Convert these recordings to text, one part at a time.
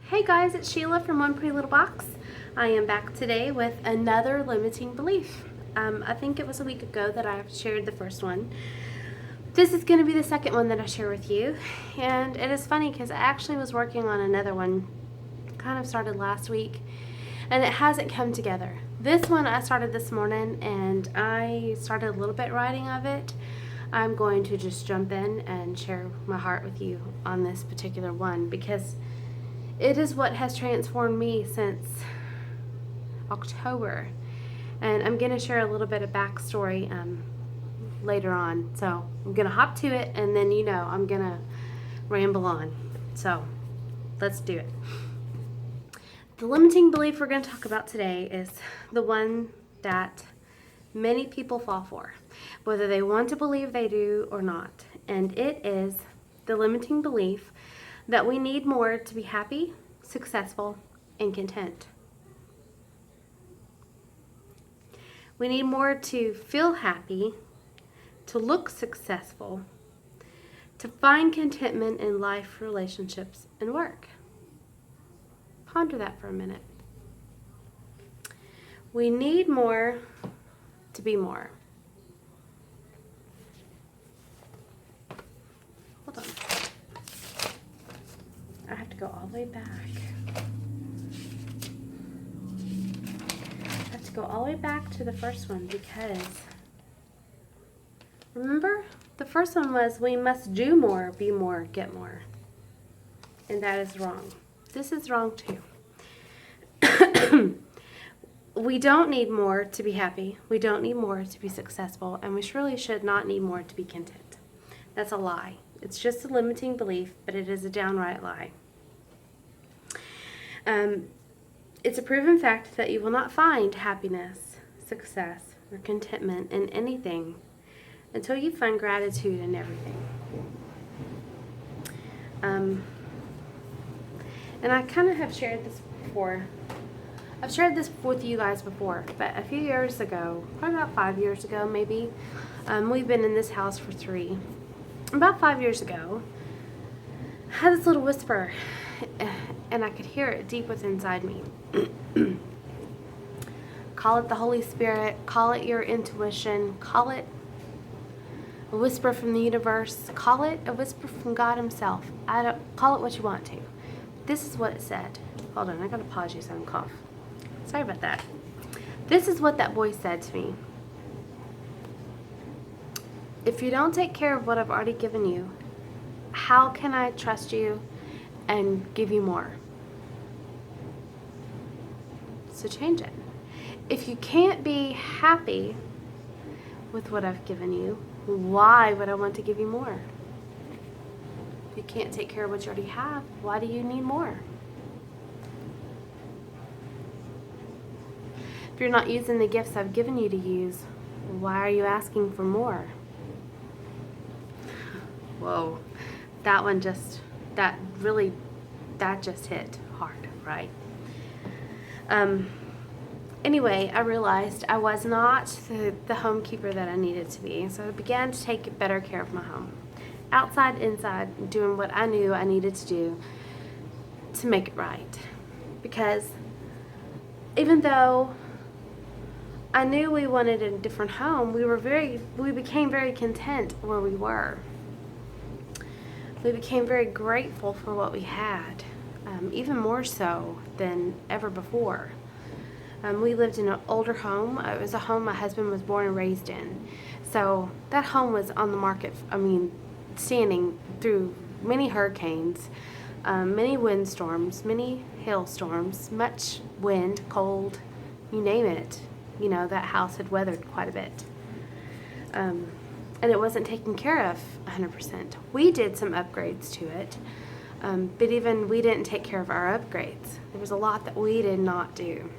Hey guys, it's Sheila from One Pretty Little Box. I am back today with another limiting belief. I think it was a week ago that I shared the first one. This is going to be the second one that I share with you. And it is funny because I actually was working on another one, kind of started last week, and it hasn't come together. This one I started this morning and I started a little bit writing of it. I'm going to just jump in and share my heart with you on this particular one because it is what has transformed me since October. And I'm going to share a little bit of backstory later on. So I'm going to hop to it and then I'm going to ramble on. So let's do it. The limiting belief we're going to talk about today is the one that many people fall for, whether they want to believe they do or not. And it is the limiting belief that we need more to be happy, successful, and content. We need more to feel happy, to look successful, to find contentment in life, relationships, and work. Ponder that for a minute. We need more to be more. Hold on. I have to go all the way back. I have to go all the way back to the first one because remember, the first one was we must do more, be more, get more. And that is wrong. This is wrong too. We don't need more to be happy. We don't need more to be successful. And we surely should not need more to be content. That's a lie. It's just a limiting belief, but it is a downright lie. It's a proven fact that you will not find happiness, success, or contentment in anything until you find gratitude in everything. And I kind of have shared this before. I've shared this with you guys before, but a few years ago, probably about 5 years ago maybe, we've been in this house for 3. About 5 years ago, I had this little whisper, and I could hear it deep within inside me. Call it the Holy Spirit, call it your intuition, call it a whisper from the universe, call it a whisper from God himself. I don't call it what you want to. This is what it said. Hold on, I gotta pause you so I don't cough. Sorry about that. This is what that voice said to me. If you don't take care of what I've already given you, how can I trust you and give you more? So change it. If you can't be happy with what I've given you, why would I want to give you more? If you can't take care of what you already have, why do you need more? If you're not using the gifts I've given you to use, why are you asking for more? Whoa, that just hit hard, right? Anyway, I realized I was not the homekeeper that I needed to be, so I began to take better care of my home. Outside, inside, doing what I knew I needed to do to make it right. Because even though I knew we wanted a different home, we became very content where we were. We became very grateful for what we had, even more so than ever before. We lived in an older home. It was a home my husband was born and raised in. So that home was on the market, standing through many hurricanes, many windstorms, many hailstorms, much wind, cold, you name it. That house had weathered quite a bit. And it wasn't taken care of 100%. We did some upgrades to it, but even we didn't take care of our upgrades. There was a lot that we did not do.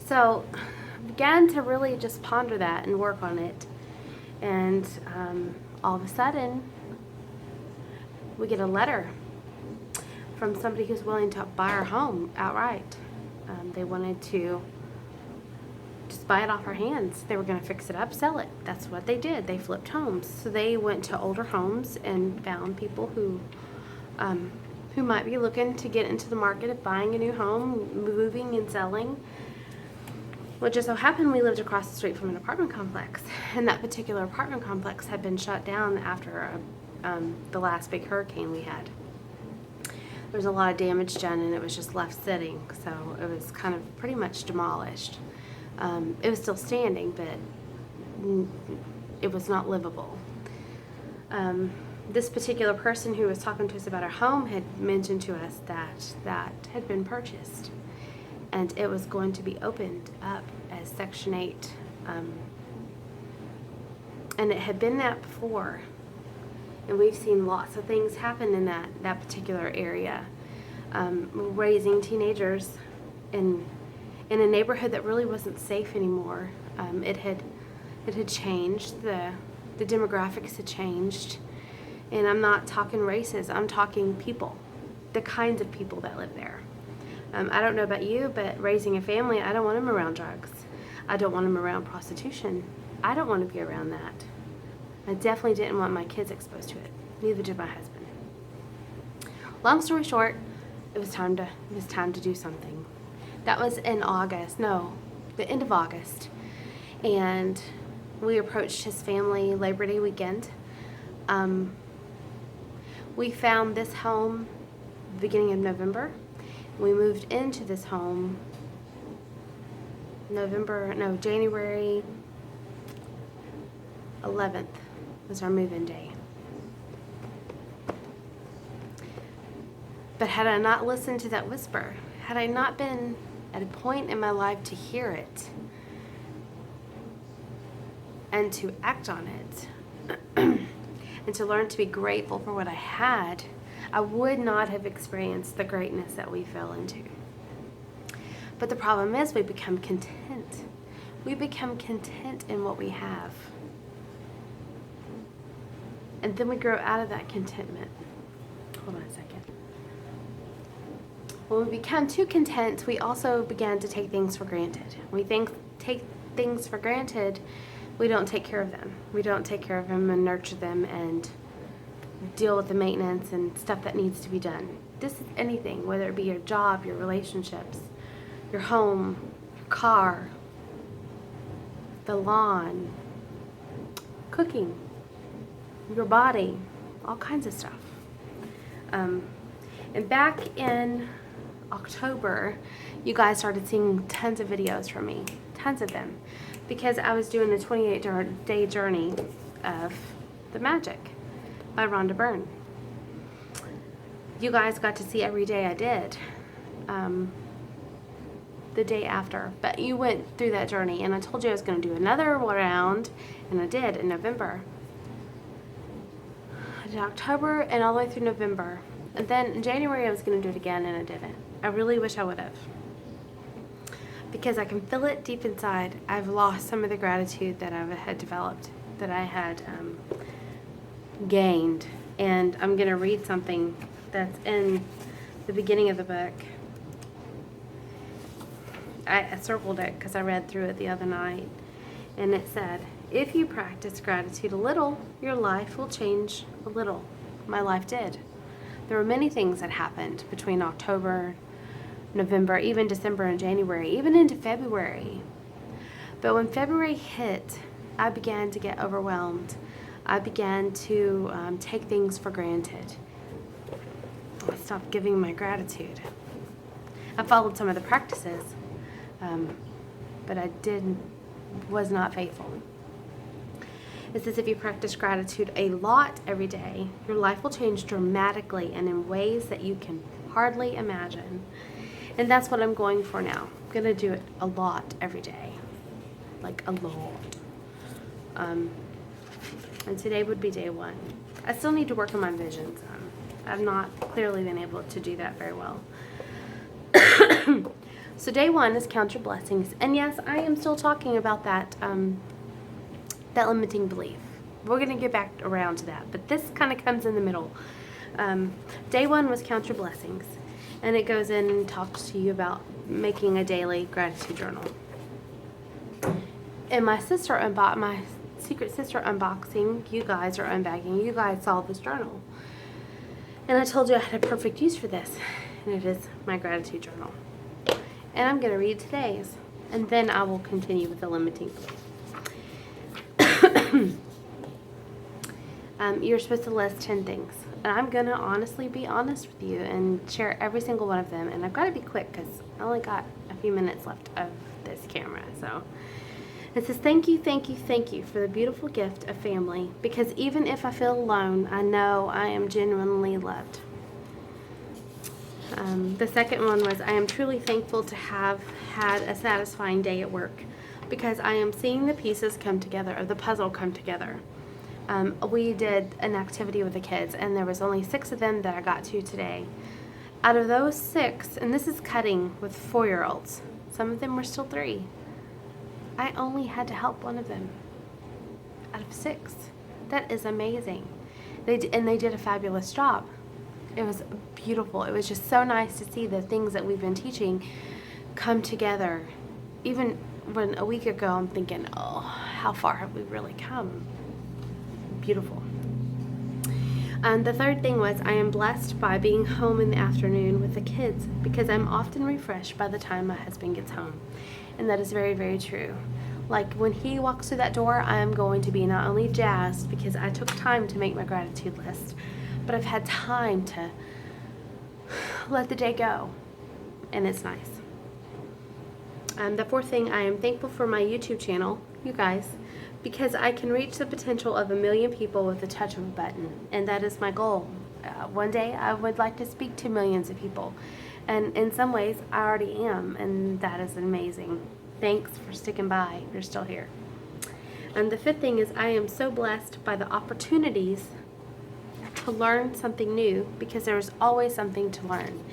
So I began to really just ponder that and work on it. And all of a sudden, we get a letter from somebody who's willing to buy our home outright. They wanted to just buy it off our hands. They were going to fix it up, sell it. That's what they did. They flipped homes. So they went to older homes and found people who who might be looking to get into the market of buying a new home, moving and selling. Well, it just so happened we lived across the street from an apartment complex, and that particular apartment complex had been shut down after the last big hurricane we had. There was a lot of damage done, and it was just left sitting, so it was kind of pretty much demolished. It was still standing, but it was not livable. This particular person who was talking to us about our home had mentioned to us that had been purchased, and it was going to be opened up as Section 8. And it had been that before, and we've seen lots of things happen in that particular area. Raising teenagers in a neighborhood that really wasn't safe anymore. It had changed. The demographics had changed. And I'm not talking races, I'm talking people, the kinds of people that live there. I don't know about you, but raising a family, I don't want them around drugs. I don't want them around prostitution. I don't want to be around that. I definitely didn't want my kids exposed to it. Neither did my husband. Long story short, it was time to do something. That was in August, no, the end of August. And we approached his family Labor Day weekend. We found this home beginning of November. We moved into this home January 11th was our move-in day. But had I not listened to that whisper, had I not been at a point in my life to hear it and to act on it, and to learn to be grateful for what I had, I would not have experienced the greatness that we fell into. But the problem is we become content. We become content in what we have. And then we grow out of that contentment. Hold on a second. When we become too content, we also began to take things for granted. We take things for granted, we don't take care of them. We don't take care of them and nurture them and deal with the maintenance and stuff that needs to be done. This is anything, whether it be your job, your relationships, your home, your car, the lawn, cooking, your body, all kinds of stuff. And back in October, you guys started seeing tons of videos from me, tons of them, because I was doing a 28-day journey of The Magic by Rhonda Byrne. You guys got to see every day I did the day after, but you went through that journey, and I told you I was going to do another round, and I did in November. I did October and all the way through November, and then in January I was going to do it again, and I didn't. I really wish I would have, because I can feel it deep inside. I've lost some of the gratitude that I had developed, that I had gained. And I'm going to read something that's in the beginning of the book. I circled it because I read through it the other night. And it said, if you practice gratitude a little, your life will change a little. My life did. There were many things that happened between October, November, even December and January, even into February. But when February hit, I began to get overwhelmed. I began to take things for granted. I stopped giving my gratitude. I followed some of the practices, but I was not faithful. It says if you practice gratitude a lot every day, your life will change dramatically and in ways that you can hardly imagine. And that's what I'm going for now. I'm going to do it a lot every day. Like a lot. And today would be day one. I still need to work on my visions. I've not clearly been able to do that very well. So day one is count your blessings. And yes, I am still talking about that limiting belief. We're going to get back around to that. But this kind of comes in the middle. Day one was count your blessings. And it goes in and talks to you about making a daily gratitude journal. And my secret sister unboxing, you guys are unbagging, you guys saw this journal. And I told you I had a perfect use for this, and it is my gratitude journal. And I'm going to read today's, and then I will continue with the limiting belief. You're supposed to list 10 things, and I'm going to honestly be honest with you and share every single one of them, and I've got to be quick because I only got a few minutes left of this camera. So it says, thank you for the beautiful gift of family, because even if I feel alone, I know I am genuinely loved. The second one was, I am truly thankful to have had a satisfying day at work, because I am seeing the pieces come together, or the puzzle come together. We did an activity with the kids, and there was only 6 of them that I got to today. Out of those 6, and this is cutting with 4-year-olds, some of them were still 3. I only had to help one of them out of 6. That is amazing. They did a fabulous job. It was beautiful. It was just so nice to see the things that we've been teaching come together. Even when a week ago I'm thinking, oh, how far have we really come? Beautiful. The third thing was, I am blessed by being home in the afternoon with the kids, because I'm often refreshed by the time my husband gets home. And that is very, very true. Like when he walks through that door, I am going to be not only jazzed because I took time to make my gratitude list, but I've had time to let the day go, and it's nice. The fourth thing, I am thankful for my YouTube channel, you guys, because I can reach the potential of 1 million people with the touch of a button, and that is my goal. One day I would like to speak to millions of people, and in some ways I already am, and that is amazing. Thanks for sticking by. You're still here. And the fifth thing is, I am so blessed by the opportunities to learn something new, because there's always something to learn.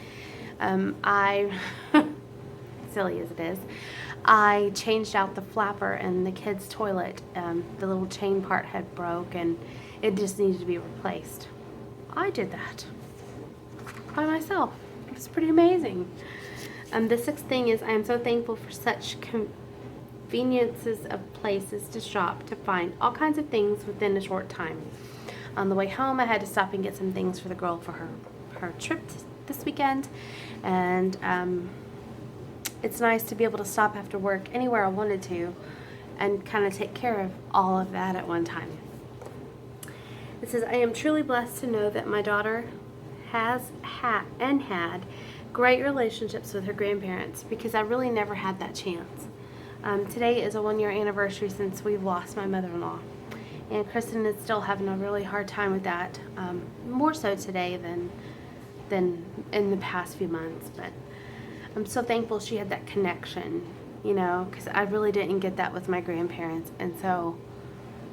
Silly as it is, I changed out the flapper in the kids' toilet. The little chain part had broke and it just needed to be replaced. I did that by myself. It was pretty amazing. The sixth thing is, I am so thankful for such conveniences of places to shop to find all kinds of things within a short time. On the way home, I had to stop and get some things for the girl for her trip this weekend, and it's nice to be able to stop after work anywhere I wanted to and kind of take care of all of that at one time. It says, I am truly blessed to know that my daughter has had great relationships with her grandparents, because I really never had that chance. Today is a 1-year anniversary since we've lost my mother-in-law, and Kristen is still having a really hard time with that, more so today than in the past few months. But I'm so thankful she had that connection, you know, because I really didn't get that with my grandparents, and so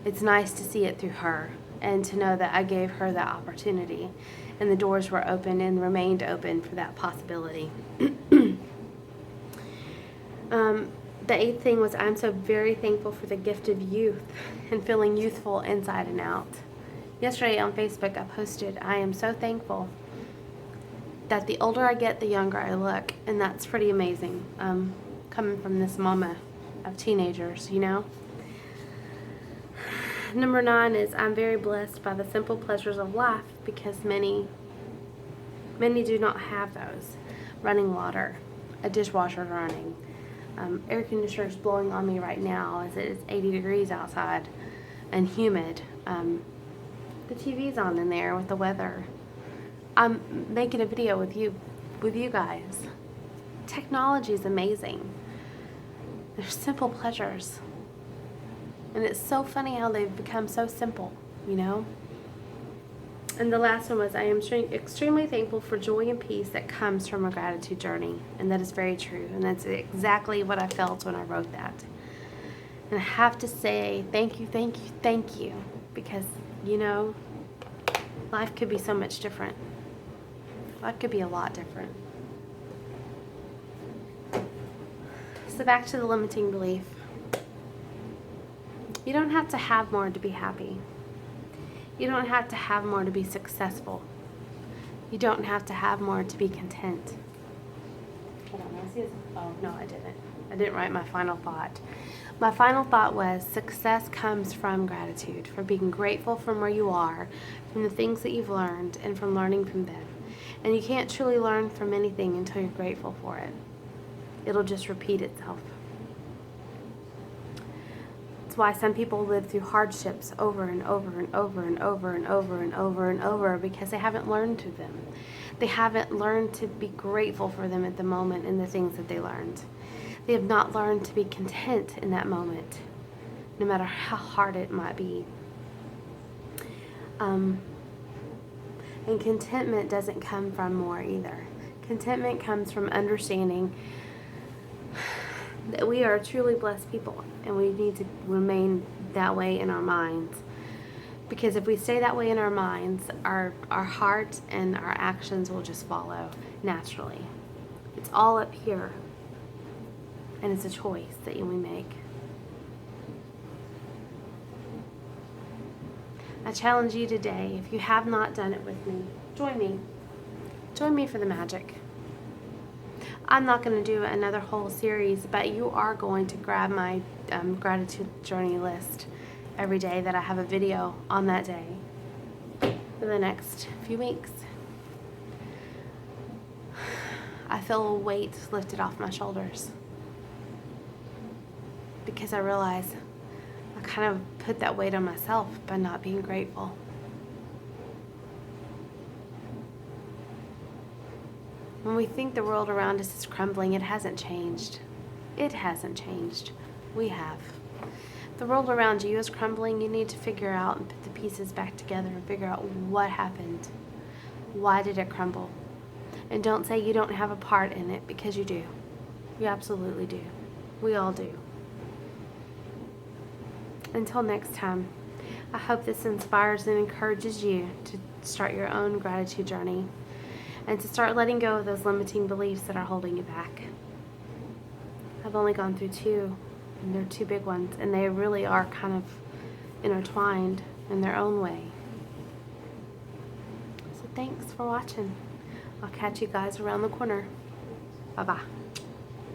it's nice to see it through her and to know that I gave her that opportunity, and the doors were open and remained open for that possibility. The eighth thing was, I'm so very thankful for the gift of youth and feeling youthful inside and out. Yesterday on Facebook I posted, I am so thankful that the older I get, the younger I look, and that's pretty amazing, coming from this mama of teenagers, you know. Number 9 is, I'm very blessed by the simple pleasures of life, because many do not have those. Running water, a dishwasher running, air conditioners blowing on me right now as it is 80 degrees outside and humid. The TV's on in there with the weather. I'm making a video with you guys. Technology is amazing. They're simple pleasures. And it's so funny how they've become so simple, you know? And the last one was, I am extremely thankful for joy and peace that comes from a gratitude journey. And that is very true. And that's exactly what I felt when I wrote that. And I have to say thank you. Because, you know, life could be so much different. Life could be a lot different. So back to the limiting belief. You don't have to have more to be happy. You don't have to have more to be successful. You don't have to have more to be content. Hold on, I see this. Oh, no, I didn't. I didn't write my final thought. My final thought was success comes from gratitude, from being grateful from where you are, from the things that you've learned, and from learning from them. And you can't truly learn from anything until you're grateful for it. It'll just repeat itself. That's why some people live through hardships over and over and over and over and over and over and over, because they haven't learned to them. They haven't learned to be grateful for them at the moment and the things that they learned. They have not learned to be content in that moment, no matter how hard it might be. And contentment doesn't come from more either. Contentment comes from understanding that we are truly blessed people, and we need to remain that way in our minds. Because if we stay that way in our minds, our heart and our actions will just follow naturally. It's all up here, and it's a choice that we make. I challenge you today, if you have not done it with me, join me. Join me for the magic. I'm not going to do another whole series, but you are going to grab my gratitude journey list every day that I have a video on that day for the next few weeks. I feel a weight lifted off my shoulders because I realize I kind of put that weight on myself by not being grateful. When we think the world around us is crumbling, it hasn't changed. It hasn't changed. We have. If the world around you is crumbling, you need to figure out and put the pieces back together and figure out what happened. Why did it crumble? And don't say you don't have a part in it, because you do. You absolutely do. We all do. Until next time, I hope this inspires and encourages you to start your own gratitude journey and to start letting go of those limiting beliefs that are holding you back. I've only gone through two, and they're two big ones, and they really are kind of intertwined in their own way. So thanks for watching. I'll catch you guys around the corner. Bye-bye.